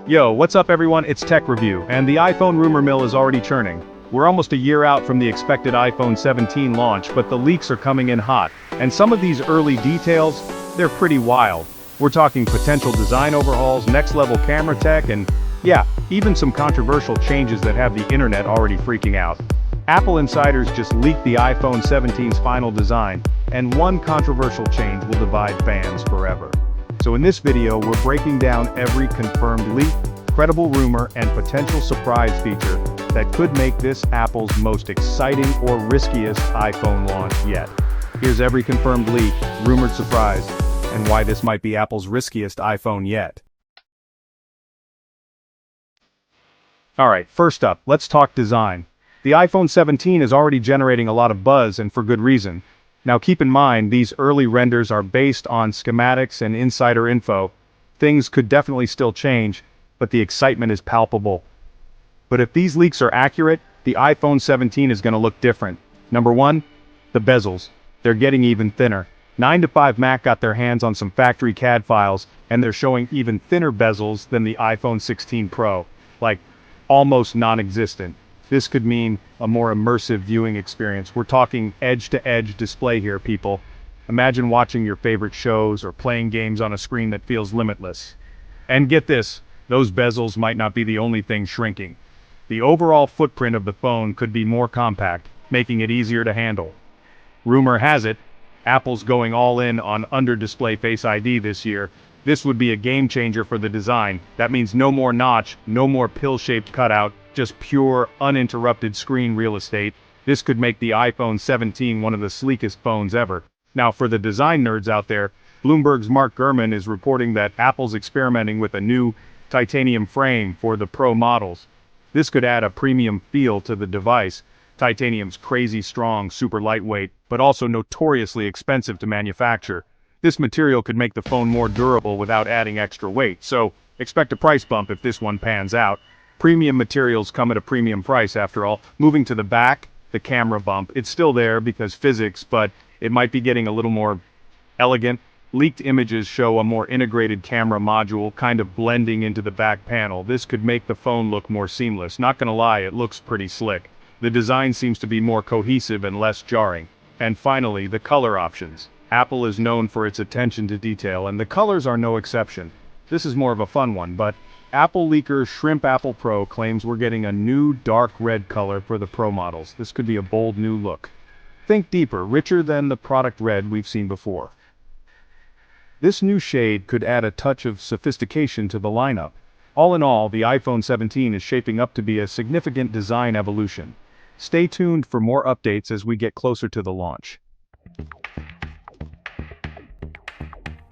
Yo, what's up everyone, it's Tech Review, and the iPhone rumor mill is already churning. We're almost a year out from the expected iPhone 17 launch, but the leaks are coming in hot, and some of these early details, they're pretty wild. We're talking potential design overhauls, next-level camera tech, and yeah, even some controversial changes that have the internet already freaking out. Apple insiders just leaked the iPhone 17's final design, and one controversial change will divide fans forever. So in this video, we're breaking down every confirmed leak, credible rumor, and potential surprise feature that could make this Apple's most exciting or riskiest iPhone launch yet. Here's every confirmed leak, rumored surprise, and why this might be Apple's riskiest iPhone yet. Alright, first up, let's talk design. The iPhone 17 is already generating a lot of buzz, and for good reason. Now keep in mind, these early renders are based on schematics and insider info. Things could definitely still change, but the excitement is palpable. But if these leaks are accurate, the iPhone 17 is going to look different. Number one, the bezels. They're getting even thinner. 9to5Mac got their hands on some factory CAD files, and they're showing even thinner bezels than the iPhone 16 Pro. Like, almost non-existent. This could mean a more immersive viewing experience. We're talking edge-to-edge display here, people. Imagine watching your favorite shows or playing games on a screen that feels limitless. And get this, those bezels might not be the only thing shrinking. The overall footprint of the phone could be more compact, making it easier to handle. Rumor has it, Apple's going all in on under-display Face ID this year. This would be a game changer for the design. That means no more notch, no more pill-shaped cutout, just pure, uninterrupted screen real estate. This could make the iPhone 17 one of the sleekest phones ever. Now for the design nerds out there, Bloomberg's Mark Gurman is reporting that Apple's experimenting with a new titanium frame for the Pro models. This could add a premium feel to the device. Titanium's crazy strong, super lightweight, but also notoriously expensive to manufacture. This material could make the phone more durable without adding extra weight, so expect a price bump if this one pans out. Premium materials come at a premium price after all. Moving to the back, the camera bump, it's still there because physics, but it might be getting a little more elegant. Leaked images show a more integrated camera module kind of blending into the back panel. This could make the phone look more seamless. Not gonna lie, it looks pretty slick. The design seems to be more cohesive and less jarring. And finally, the color options. Apple is known for its attention to detail, and the colors are no exception. This is more of a fun one, but Apple leaker Shrimp Apple Pro claims we're getting a new dark red color for the Pro models. This could be a bold new look. Think deeper, richer than the product red we've seen before. This new shade could add a touch of sophistication to the lineup. All in all, the iPhone 17 is shaping up to be a significant design evolution. Stay tuned for more updates as we get closer to the launch.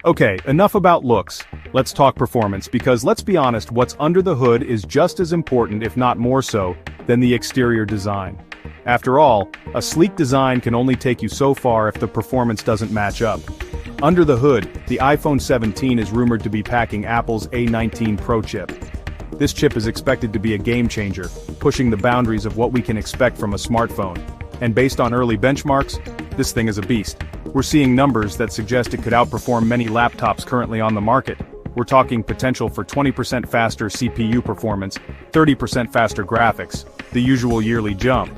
Okay, enough about looks. Let's talk performance, because let's be honest, what's under the hood is just as important, if not more so, than the exterior design. After all, a sleek design can only take you so far if the performance doesn't match up. Under the hood, the iPhone 17 is rumored to be packing Apple's A19 Pro chip. This chip is expected to be a game changer, pushing the boundaries of what we can expect from a smartphone. And based on early benchmarks, this thing is a beast. We're seeing numbers that suggest it could outperform many laptops currently on the market. We're talking potential for 20% faster CPU performance, 30% faster graphics, the usual yearly jump.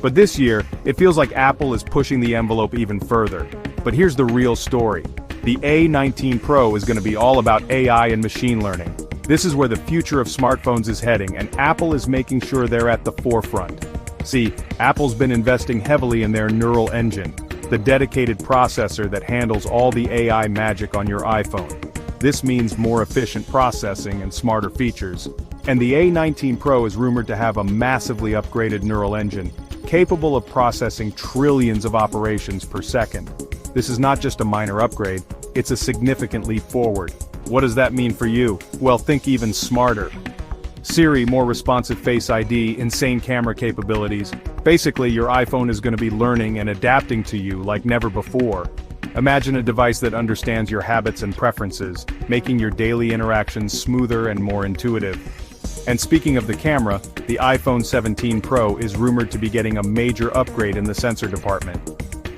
But this year, it feels like Apple is pushing the envelope even further. But here's the real story. The A19 Pro is going to be all about AI and machine learning. This is where the future of smartphones is heading, and Apple is making sure they're at the forefront. See, Apple's been investing heavily in their neural engine, the dedicated processor that handles all the AI magic on your iPhone. This means more efficient processing and smarter features. And the A19 Pro is rumored to have a massively upgraded neural engine, capable of processing trillions of operations per second. This is not just a minor upgrade, it's a significant leap forward. What does that mean for you? Well, think even smarter. Siri, more responsive Face ID, insane camera capabilities. Basically, your iPhone is going to be learning and adapting to you like never before. Imagine a device that understands your habits and preferences, making your daily interactions smoother and more intuitive. And speaking of the camera, the iPhone 17 Pro is rumored to be getting a major upgrade in the sensor department.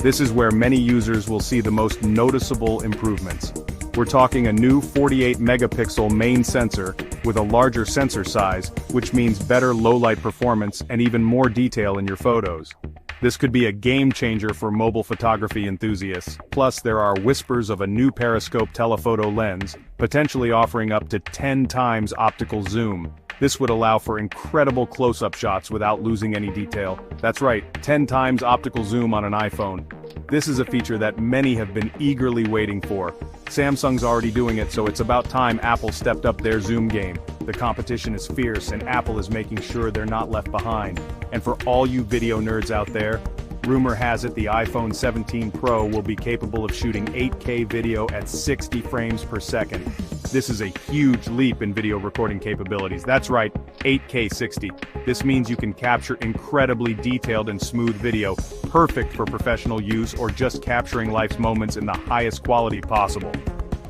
This is where many users will see the most noticeable improvements. We're talking a new 48 megapixel main sensor with a larger sensor size, which means better low-light performance and even more detail in your photos. This could be a game changer for mobile photography enthusiasts. Plus, there are whispers of a new periscope telephoto lens, potentially offering up to 10 times optical zoom. This would allow for incredible close-up shots without losing any detail. That's right, 10 times optical zoom on an iPhone. This is a feature that many have been eagerly waiting for. Samsung's already doing it, so it's about time Apple stepped up their zoom game. The competition is fierce, and Apple is making sure they're not left behind. And for all you video nerds out there, rumor has it the iPhone 17 Pro will be capable of shooting 8K video at 60 frames per second. This is a huge leap in video recording capabilities. That's right, 8K 60. This means you can capture incredibly detailed and smooth video, perfect for professional use or just capturing life's moments in the highest quality possible.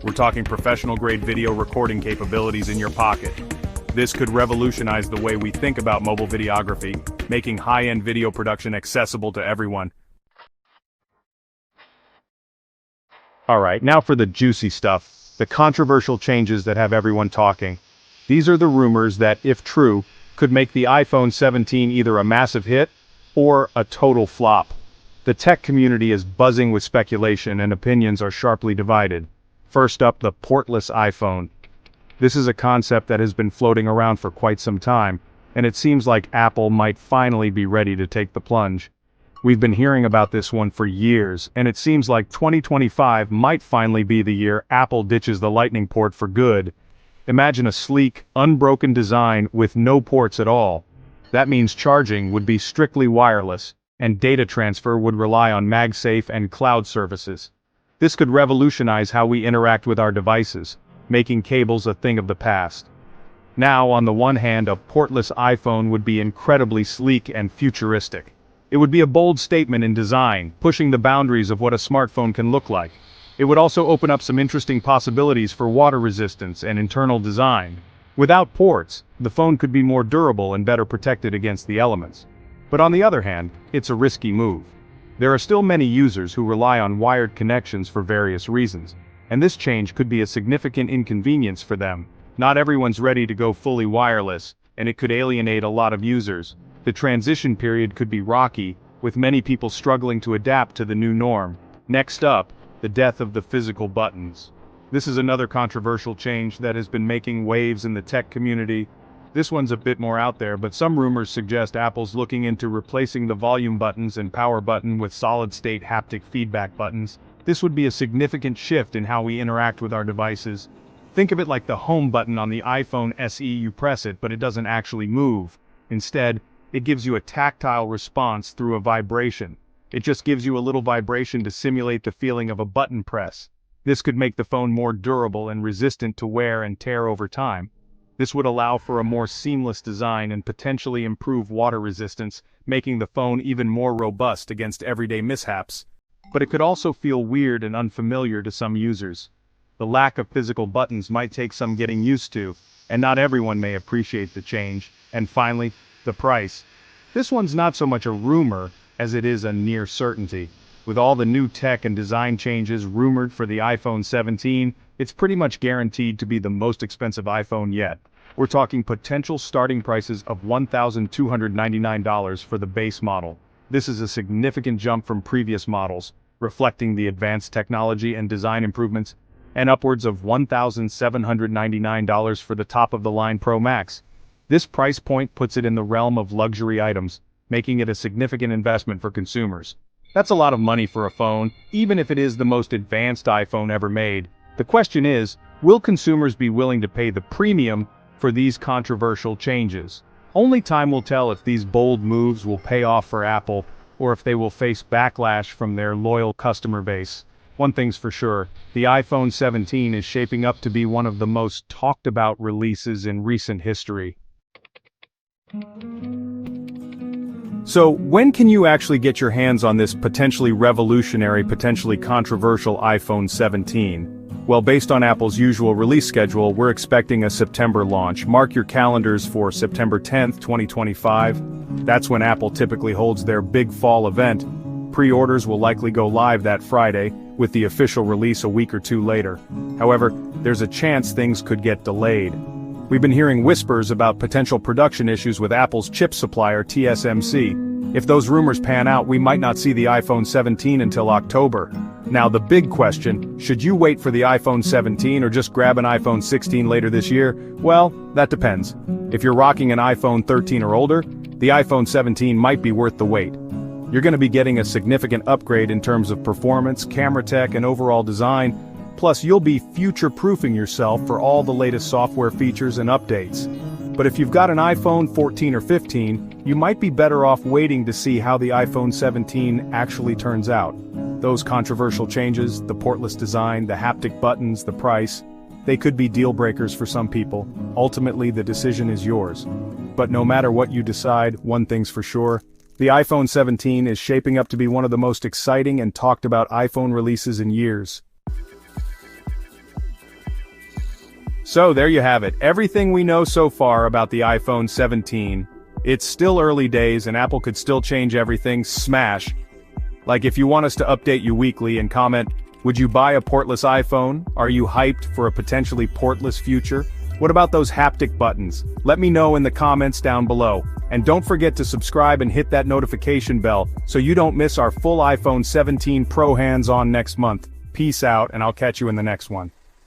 We're talking professional-grade video recording capabilities in your pocket. This could revolutionize the way we think about mobile videography, making high-end video production accessible to everyone. Alright, now for the juicy stuff. The controversial changes that have everyone talking. These are the rumors that, if true, could make the iPhone 17 either a massive hit or a total flop. The tech community is buzzing with speculation and opinions are sharply divided. First up, the portless iPhone. This is a concept that has been floating around for quite some time, and it seems like Apple might finally be ready to take the plunge. We've been hearing about this one for years, and it seems like 2025 might finally be the year Apple ditches the Lightning port for good. Imagine a sleek, unbroken design with no ports at all. That means charging would be strictly wireless, and data transfer would rely on MagSafe and cloud services. This could revolutionize how we interact with our devices, making cables a thing of the past. Now, on the one hand, a portless iPhone would be incredibly sleek and futuristic. It would be a bold statement in design, pushing the boundaries of what a smartphone can look like. It would also open up some interesting possibilities for water resistance and internal design. Without ports, the phone could be more durable and better protected against the elements. But on the other hand, it's a risky move. There are still many users who rely on wired connections for various reasons, and this change could be a significant inconvenience for them. Not everyone's ready to go fully wireless, and it could alienate a lot of users. The transition period could be rocky, with many people struggling to adapt to the new norm. Next up, the death of the physical buttons. This is another controversial change that has been making waves in the tech community. This one's a bit more out there, but some rumors suggest Apple's looking into replacing the volume buttons and power button with solid-state haptic feedback buttons. This would be a significant shift in how we interact with our devices. Think of it like the home button on the iPhone SE. You press it, but it doesn't actually move. Instead, it gives you a tactile response through a vibration. It just gives you a little vibration to simulate the feeling of a button press. This could make the phone more durable and resistant to wear and tear over time. This would allow for a more seamless design and potentially improve water resistance, making the phone even more robust against everyday mishaps. But it could also feel weird and unfamiliar to some users. The lack of physical buttons might take some getting used to, and not everyone may appreciate the change. And finally, the price. This one's not so much a rumor as it is a near certainty. With all the new tech and design changes rumored for the iPhone 17, it's pretty much guaranteed to be the most expensive iPhone yet. We're talking potential starting prices of $1,299 for the base model. This is a significant jump from previous models, reflecting the advanced technology and design improvements, and upwards of $1,799 for the top-of-the-line Pro Max. This price point puts it in the realm of luxury items, making it a significant investment for consumers. That's a lot of money for a phone, even if it is the most advanced iPhone ever made. The question is, will consumers be willing to pay the premium for these controversial changes? Only time will tell if these bold moves will pay off for Apple, or if they will face backlash from their loyal customer base. One thing's for sure, the iPhone 17 is shaping up to be one of the most talked about releases in recent history. So, when can you actually get your hands on this potentially revolutionary, potentially controversial iPhone 17? Well, based on Apple's usual release schedule, we're expecting a September launch. Mark your calendars for September 10th, 2025. That's when Apple typically holds their big fall event. Pre-orders will likely go live that Friday, with the official release a week or two later. However, there's a chance things could get delayed. We've been hearing whispers about potential production issues with Apple's chip supplier TSMC. If those rumors pan out, we might not see the iPhone 17 until October. Now the big question, should you wait for the iPhone 17 or just grab an iPhone 16 later this year? Well, that depends. If you're rocking an iPhone 13 or older, the iPhone 17 might be worth the wait. You're going to be getting a significant upgrade in terms of performance, camera tech, and overall design, plus you'll be future-proofing yourself for all the latest software features and updates. But if you've got an iPhone 14 or 15, you might be better off waiting to see how the iPhone 17 actually turns out. Those controversial changes, the portless design, the haptic buttons, the price, they could be deal breakers for some people. Ultimately, the decision is yours. But no matter what you decide, one thing's for sure, the iPhone 17 is shaping up to be one of the most exciting and talked about iPhone releases in years. So there you have it, everything we know so far about the iPhone 17. It's still early days and Apple could still change everything, smash. Like if you want us to update you weekly and comment, would you buy a portless iPhone? Are you hyped for a potentially portless future? What about those haptic buttons? Let me know in the comments down below. And don't forget to subscribe and hit that notification bell so you don't miss our full iPhone 17 Pro hands-on next month. Peace out and I'll catch you in the next one.